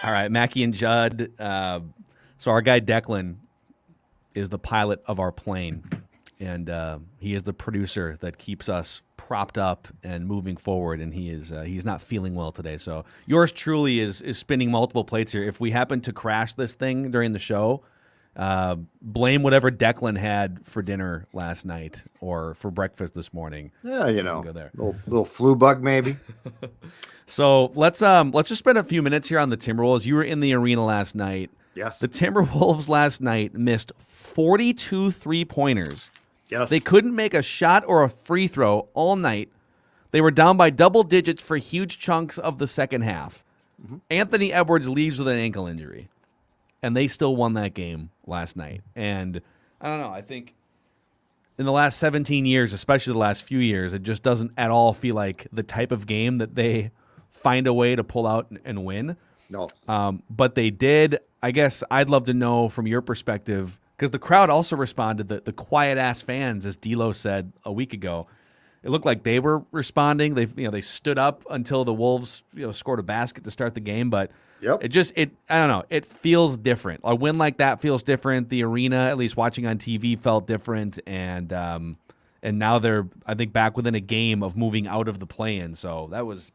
All right, Mackey and Judd. So our guy Declan is the pilot of our plane, and he is the producer that keeps us propped up and moving forward. And he's not feeling well today. So yours truly is spinning multiple plates here. If we happen to crash this thing during the show, blame whatever Declan had for dinner last night or for breakfast this morning. Yeah, We can go there. little flu bug maybe. So let's just spend a few minutes here on the Timberwolves. You were in the arena last night. Yes. The Timberwolves last night missed 42 three-pointers. Yes. They couldn't make a shot or a free throw all night. They were down by double digits for huge chunks of the second half. Anthony Edwards leaves with an ankle injury, and they still won that game last night. And I don't know, I think in the last 17 years, especially the last few years, it just doesn't at all feel like the type of game that they find a way to pull out and win. No. But they did. I guess I'd love to know from your perspective, because the crowd also responded, the quiet-ass fans, as D'Lo said a week ago. It looked like they were responding. They stood up until the Wolves scored a basket to start the game, but Yep. I don't know. It feels different. A win like that feels different. The arena, at least watching on TV, felt different, and now they're, I think, back within a game of moving out of the play-in. So that was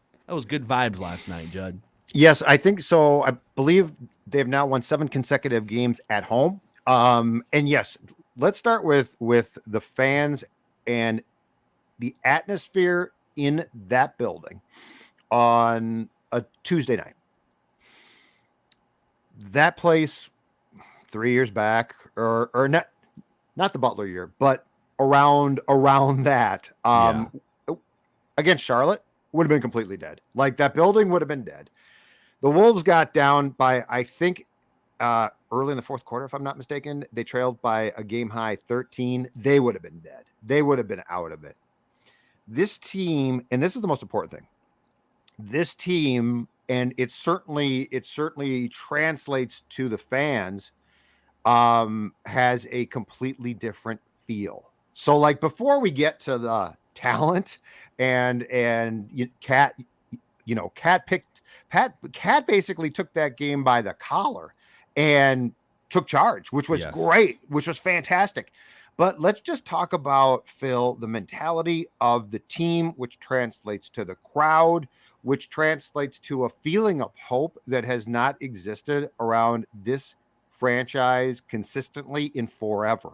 good vibes last night, Judd. Yes, I think so. I believe they've now won 7 consecutive games at home. And yes, let's start with the fans and the atmosphere in that building on a Tuesday night. That place 3 years back, or not the Butler year, but around that, against Charlotte would have been completely dead. Like, that building would have been dead. The Wolves got down by, I think, early in the fourth quarter, if I'm not mistaken. They trailed by a game high 13. They would have been dead. They would have been out of it. This team, and this is the most important thing, this team, and it certainly translates to the fans, has a completely different feel. So, like, before we get to the talent and Cat basically took that game by the collar and took charge, which was great, which was fantastic. But let's just talk about, Phil, the mentality of the team, which translates to the crowd, which translates to a feeling of hope that has not existed around this franchise consistently in forever.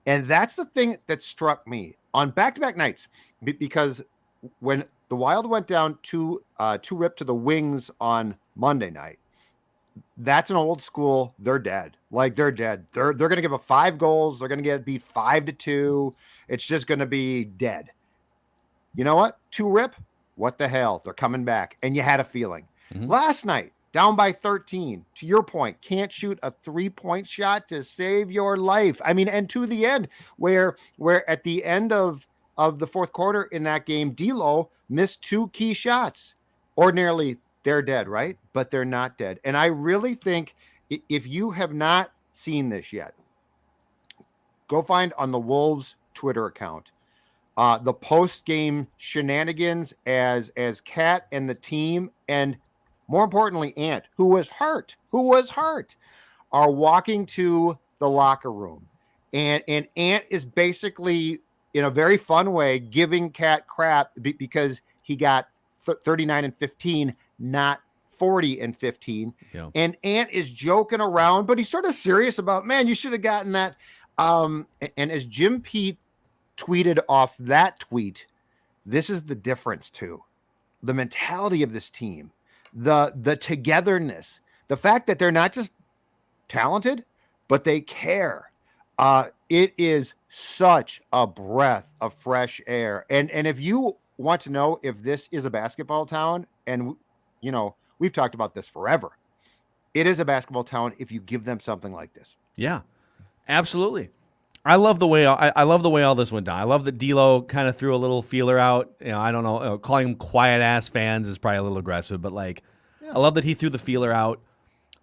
And that's the thing that struck me on back-to-back nights, because when the Wild went down two rip to the Wings on Monday night, that's an old school. They're dead. Like, they're dead. They're going to give up 5 goals. They're going to get beat 5-2. It's just going to be dead. You know what? 2 rip. What the hell? They're coming back. And you had a feeling. Last night, down by 13, to your point, can't shoot a 3-point shot to save your life. I mean, and to the end, where at the end of the fourth quarter in that game, D'Lo missed 2 key shots. Ordinarily, they're dead, right? But they're not dead. And I really think if you have not seen this yet, go find on the Wolves Twitter account the post-game shenanigans as Cat and the team, and more importantly, Ant, who was hurt, are walking to the locker room. And Ant is basically, in a very fun way, giving Cat crap because he got 39 and 15, not 40 and 15. Yeah. And Ant is joking around, but he's sort of serious about, man, you should have gotten that. And as Jim Pete tweeted off that tweet, this is the difference too. The mentality of this team, the togetherness, the fact that they're not just talented, but they care. It is such a breath of fresh air. And if you want to know if this is a basketball town, and we've talked about this forever, it is a basketball town if you give them something like this. Yeah, absolutely. I love the way all this went down. I love that D'Lo kind of threw a little feeler out. I don't know, calling them quiet ass fans is probably a little aggressive, but I love that he threw the feeler out.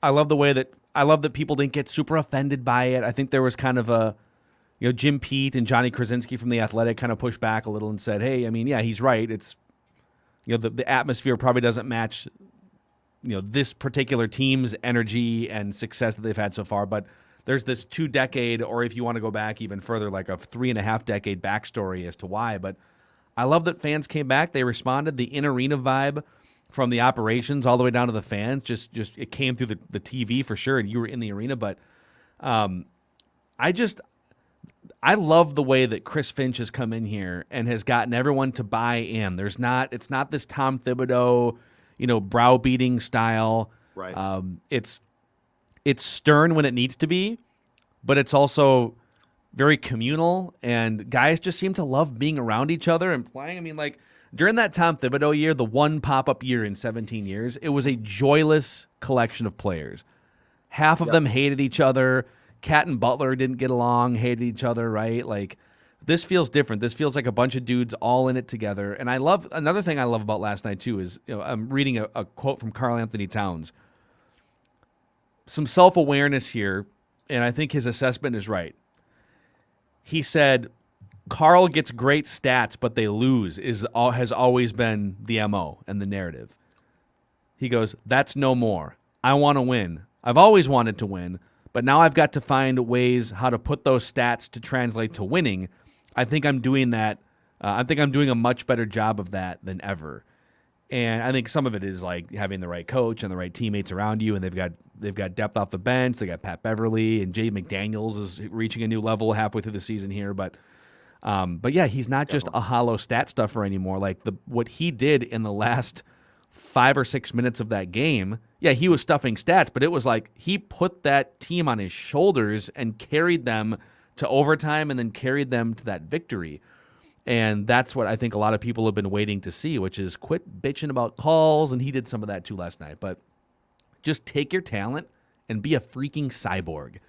I love that people didn't get super offended by it. I think there was kind of a, Jim Pete and Johnny Krasinski from The Athletic kind of pushed back a little and said, hey, I mean, yeah, he's right. It's, the atmosphere probably doesn't match, this particular team's energy and success that they've had so far, but there's this 2-decade, or if you want to go back even further, like a 3.5-decade backstory as to why. But I love that fans came back. They responded. The in-arena vibe from the operations all the way down to the fans, just it came through the TV for sure, and you were in the arena. But I love the way that Chris Finch has come in here and has gotten everyone to buy in. It's not this Tom Thibodeau, browbeating style. Right. It's stern when it needs to be, but it's also very communal, and guys just seem to love being around each other and playing. I mean, like during that Tom Thibodeau year, the one pop-up year in 17 years, it was a joyless collection of players. Half of them hated each other. Cat and Butler didn't get along, hated each other, right? Like, this feels different. This feels like a bunch of dudes all in it together. And another thing I love about last night too is, I'm reading a quote from Karl-Anthony Towns. Some self-awareness here, and I think his assessment is right. He said, Karl gets great stats, but they lose has always been the MO and the narrative. He goes, that's no more. I want to win. I've always wanted to win, but now I've got to find ways how to put those stats to translate to winning. I think I'm doing that. I think I'm doing a much better job of that than ever. And I think some of it is like having the right coach and the right teammates around you, and they've got depth off the bench. They got Pat Beverly, and Jay McDaniels is reaching a new level halfway through the season here. But yeah, he's not just a hollow stat stuffer anymore. Like what he did in the last 5 or 6 minutes of that game, yeah, he was stuffing stats, but it was like he put that team on his shoulders and carried them to overtime and then carried them to that victory. And that's what I think a lot of people have been waiting to see, which is quit bitching about calls, and he did some of that too last night. But just take your talent and be a freaking cyborg.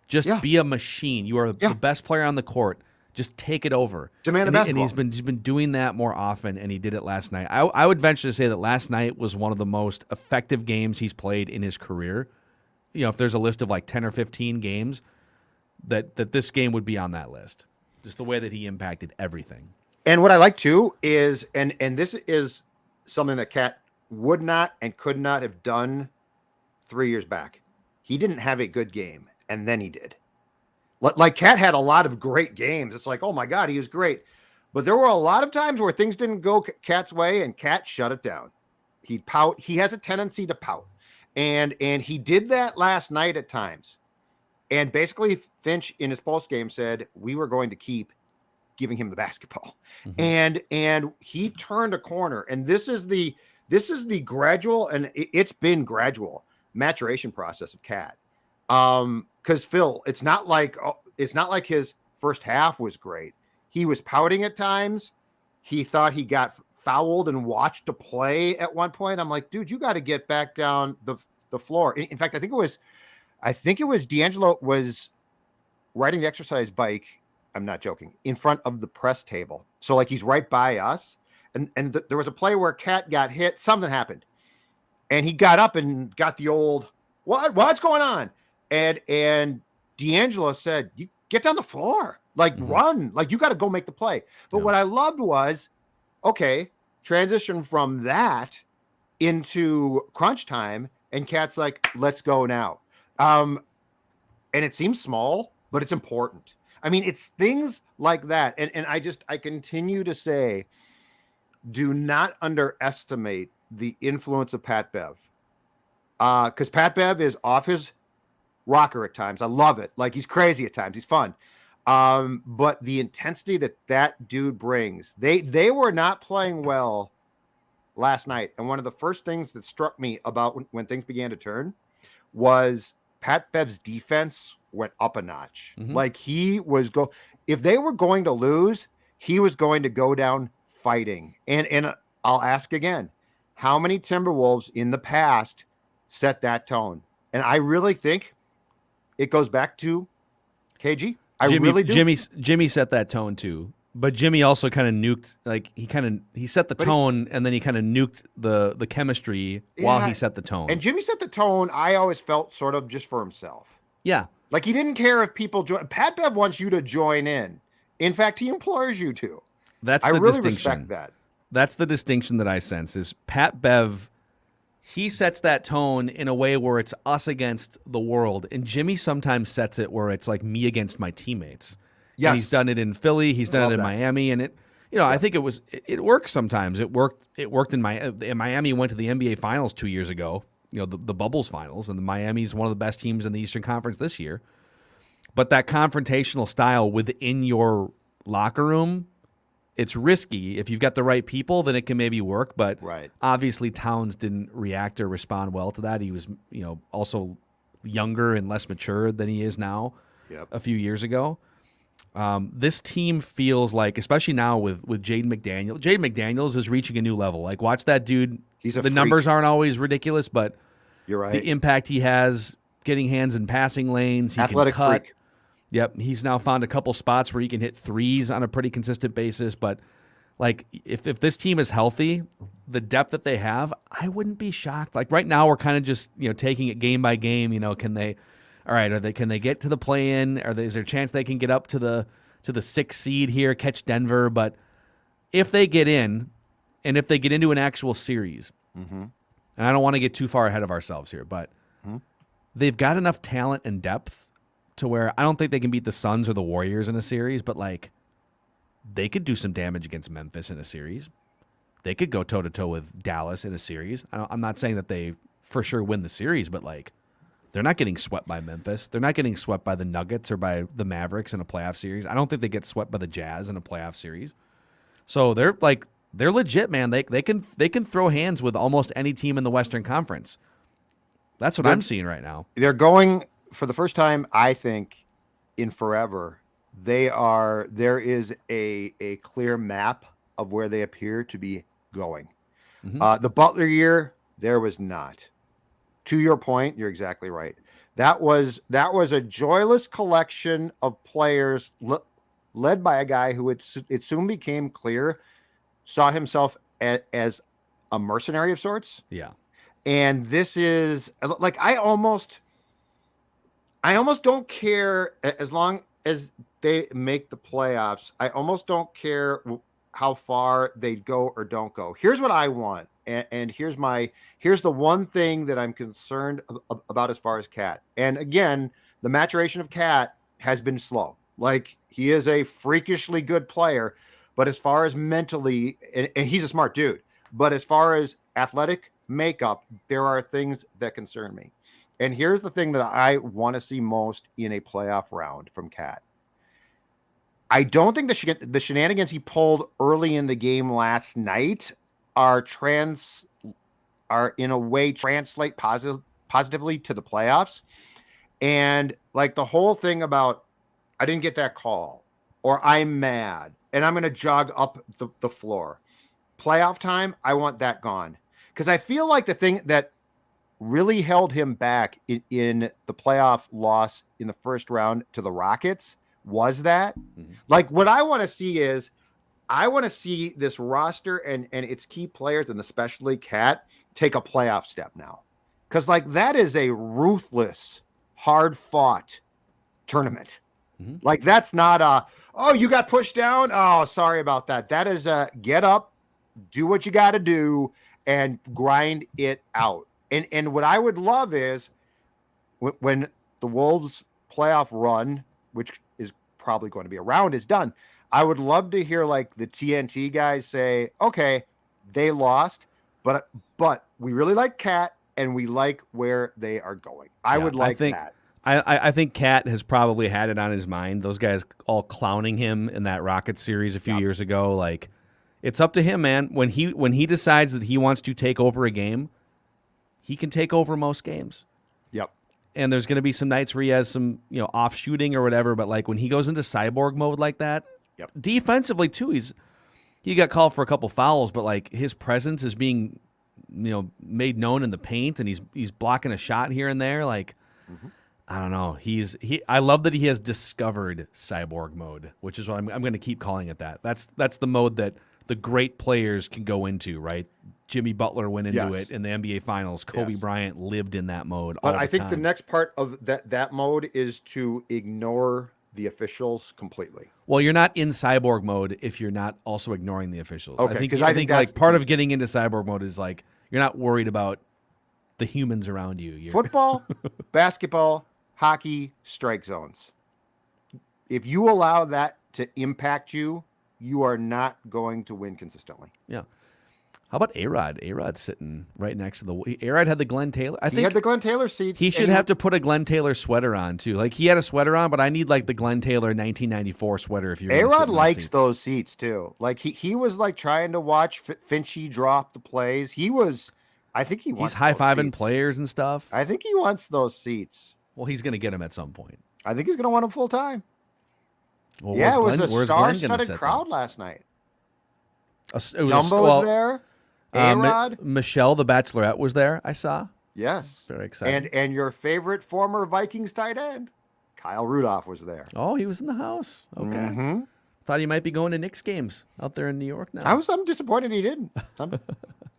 Just be a machine. You are the best player on the court. Just take it over. Demand the basketball. And he's been doing that more often, and he did it last night. I would venture to say that last night was one of the most effective games he's played in his career. If there's a list of like 10 or 15 games, that this game would be on that list. Just the way that he impacted everything. And what I like too is, and this is something that Cat would not and could not have done 3 years back. He didn't have a good game, and then he did. Like Cat had a lot of great games. It's like, oh my God, he was great. But there were a lot of times where things didn't go Cat's way, and Cat shut it down. He'd pout. He has a tendency to pout. And he did that last night at times. And basically, Finch in his post game said we were going to keep giving him the basketball, and he turned a corner. And this is the gradual, and it's been gradual maturation process of Cat. Because Phil, it's not like his first half was great. He was pouting at times. He thought he got fouled and watched to play at one point. I'm like, dude, you got to get back down the floor. In fact, I think it was D'Angelo was riding the exercise bike. I'm not joking, in front of the press table. So like he's right by us. And there was a play where Cat got hit. Something happened. And he got up and got the old, what's going on? And D'Angelo said, you get down the floor, like run, like you got to go make the play. But what I loved was, okay, transition from that into crunch time. And Cat's like, let's go now. And it seems small, but it's important. I mean, it's things like that. And I continue to say, do not underestimate the influence of Pat Bev. Because Pat Bev is off his rocker at times. I love it. Like he's crazy at times. He's fun. But the intensity that dude brings, they were not playing well last night. And one of the first things that struck me about when things began to turn was Pat Bev's defense went up a notch. Like he was if they were going to lose, he was going to go down fighting. And I'll ask again, how many Timberwolves in the past set that tone? And I really think it goes back to KG. Really do. Jimmy set that tone too. But Jimmy also kind of nuked, like he set the tone, and then he kind of nuked the chemistry while he set the tone. And Jimmy set the tone, I always felt sort of just for himself. Yeah. Like he didn't care if people join. Pat Bev wants you to join in. In fact, he implores you to. That's I the really distinction. respect that. That's the distinction that I sense is Pat Bev he sets that tone in a way where it's us against the world, and Jimmy sometimes sets it where it's like me against my teammates. Yes. And he's done it in Philly, he's done it in Miami, and I think it works sometimes. It worked in Miami went to the NBA Finals 2 years ago, the Bubbles Finals, and Miami's one of the best teams in the Eastern Conference this year. But that confrontational style within your locker room, it's risky. If you've got the right people, then it can maybe work. But obviously Towns didn't react or respond well to that. He was, also younger and less mature than he is now a few years ago. This team feels like, especially now with Jaden McDaniels. Jaden McDaniels is reaching a new level. Like, watch that dude. The numbers aren't always ridiculous, but you're right. The impact he has getting hands in passing lanes. He Athletic can cut. freak. Yep, he's now found a couple spots where he can hit threes on a pretty consistent basis. But like, if this team is healthy, the depth that they have, I wouldn't be shocked. Like right now, we're kind of just taking it game by game. Can they? All right, can they get to the play-in? Is there a chance they can get up to the 6th seed here, catch Denver? But if they get in, and if they get into an actual series, and I don't want to get too far ahead of ourselves here, but they've got enough talent and depth to where I don't think they can beat the Suns or the Warriors in a series, but like they could do some damage against Memphis in a series. They could go toe-to-toe with Dallas in a series. I'm not saying that they for sure win the series, but like they're not getting swept by Memphis. They're not getting swept by the Nuggets or by the Mavericks in a playoff series. I don't think they get swept by the Jazz in a playoff series. So they're legit, man. They can throw hands with almost any team in the Western Conference. That's what I'm seeing right now. They're going for the first time, I think, in forever. There is a clear map of where they appear to be going. The Butler year, there was not. To your point, you're exactly right. That was a joyless collection of players led by a guy who it soon became clear saw himself as a mercenary of sorts. Yeah. And this is like, I almost don't care as long as they make the playoffs. I almost don't care how far they go or don't go. Here's what I want. And here's the one thing that I'm concerned about as far as Cat. And again, the maturation of Cat has been slow. Like, he is a freakishly good player, but as far as mentally, and he's a smart dude, but as far as athletic makeup, there are things that concern me. And here's the thing that I want to see most in a playoff round from Cat. I don't think the shenanigans he pulled early in the game last night are in a way translate positively to the playoffs. And like the whole thing about, I didn't get that call, or I'm mad and I'm going to jog up the floor. Playoff time, I want that gone. Because I feel like the thing that really held him back in the playoff loss in the first round to the Rockets was that. Like, what I want to see is, I want to see this roster and its key players, and especially Cat, take a playoff step now. Because like, that is a ruthless, hard fought tournament. Like, that's not oh, you got pushed down. Oh, sorry about that. That is get up, do what you got to do, and grind it out. And what I would love is when the Wolves playoff run, which is probably going to be around, is done, I would love to hear like the TNT guys say, okay, they lost, but we really like Cat and we like where they are going. I would like that. I think Cat has probably had it on his mind. Those guys all clowning him in that Rockets series a few years ago. Like, it's up to him, man. When he decides that he wants to take over a game, he can take over most games. Yep. And there's going to be some nights where he has some, off shooting or whatever. But like, when he goes into cyborg mode like that, defensively too, he got called for a couple fouls, but like, his presence is being, made known in the paint, and he's blocking a shot here and there. Like, I don't know. I love that he has discovered cyborg mode, which is what I'm going to keep calling it that. That's the mode that the great players can go into, right? Jimmy Butler went into it in the NBA Finals. Kobe Bryant lived in that mode all the time. I think the next part of that mode is to ignore the officials completely. Well, you're not in cyborg mode if you're not also ignoring the officials. Okay, I think like part of getting into cyborg mode is like, you're not worried about the humans around you. Football, basketball, hockey, strike zones. If you allow that to impact you, you are not going to win consistently. Yeah. How about A-Rod? A-Rod's sitting right next to the... A-Rod had the Glenn Taylor. I think he had the Glenn Taylor seats. He should have to put a Glenn Taylor sweater on, too. Like, he had a sweater on, but I need, like, the Glenn Taylor 1994 sweater if you're A-Rod likes those seats, too. Like, he was, like, trying to watch Finchie drop the plays. I think he wants He's high-fiving players and stuff. I think he wants those seats. Well, he's going to get them at some point. I think he's going to want them full-time. Well, yeah, it was a star-studded crowd last night. Dumbo was there. A-Rod. Michelle, the Bachelorette, was there, I saw. Yes. Very exciting. And your favorite former Vikings tight end, Kyle Rudolph, was there. Oh, he was in the house. Okay. Mm-hmm. Thought he might be going to Knicks games out there in New York now. I'm disappointed he didn't.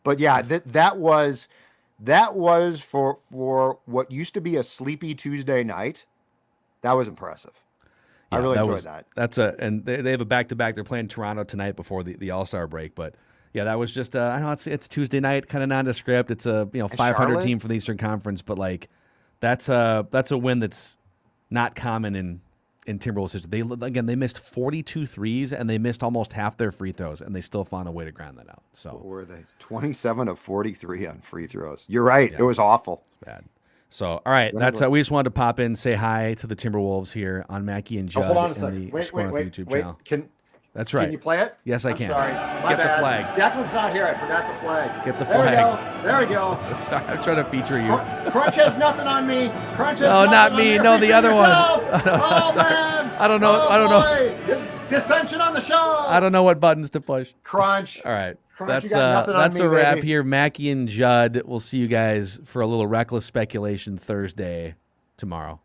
But yeah, that was for what used to be a sleepy Tuesday night. That was impressive. Yeah, I really enjoyed that. And they have a back-to-back. They're playing Toronto tonight before the All-Star break, but yeah, that was just I know it's Tuesday night, kind of nondescript. It's a 500 team from the Eastern Conference, but like that's a win that's not common in Timberwolves history. They missed 42 threes and they missed almost half their free throws, and they still found a way to grind that out. So what were they? 27 of 43 on free throws. You're right. Yeah. It was awful. It's bad. So, all right, we just wanted to pop in, say hi to the Timberwolves here on Mackey and Judd hold on a second. and the YouTube channel. That's right. Can you play it? Yes, I can. Sorry. Get the flag. Declan's not here. I forgot the flag. Get the flag. There we go. Sorry, I'm trying to feature you. Crunch has nothing on me. Crunch has nothing not me. On no, the other one. Oh, man. I don't know. I don't know. Dissension on the show. I don't know what buttons to push. Crunch. All right. Crunch, that's a wrap here. Mackey and Judd. We'll see you guys for a little reckless speculation Thursday tomorrow.